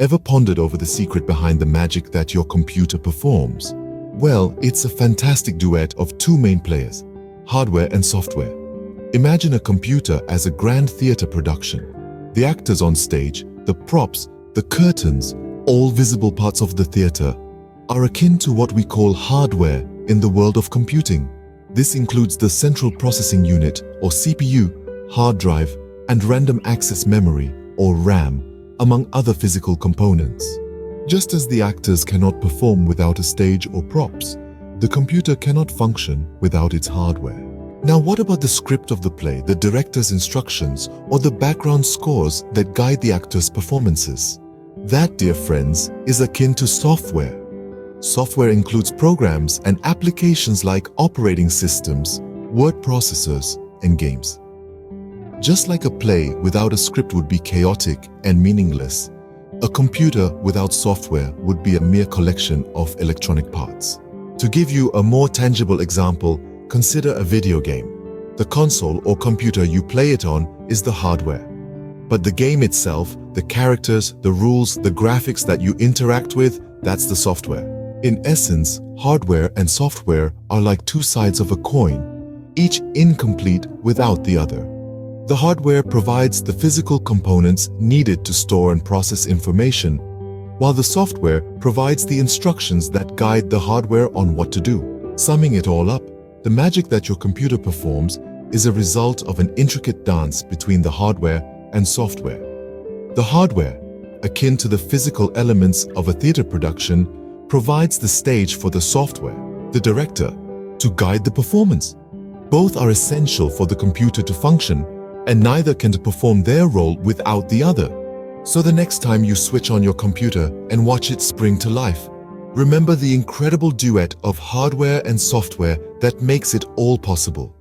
Ever pondered over the secret behind the magic that your computer performs? Well, it's a fantastic duet of two main players, hardware and software. Imagine a computer as a grand theater production. The actors on stage, the props, the curtains, all visible parts of the theater, are akin to what we call hardware in the world of computing. This includes the central processing unit, or CPU, hard drive, and random access memory, or RAM, among other physical components. Just as the actors cannot perform without a stage or props, the computer cannot function without its hardware. Now, what about the script of the play, the director's instructions, or the background scores that guide the actors' performances? That, dear friends, is akin to software. Software includes programs and applications like operating systems, word processors, and games. Just like a play without a script would be chaotic and meaningless, a computer without software would be a mere collection of electronic parts. To give you a more tangible example, consider a video game. The console or computer you play it on is the hardware. But the game itself, the characters, the rules, the graphics that you interact with, that's the software. In essence, hardware and software are like two sides of a coin, each incomplete without the other. The hardware provides the physical components needed to store and process information, while the software provides the instructions that guide the hardware on what to do. Summing it all up, the magic that your computer performs is a result of an intricate dance between the hardware and software. The hardware, akin to the physical elements of a theater production, provides the stage for the software, the director, to guide the performance. Both are essential for the computer to function, and neither can perform their role without the other. So the next time you switch on your computer and watch it spring to life, remember the incredible duet of hardware and software that makes it all possible.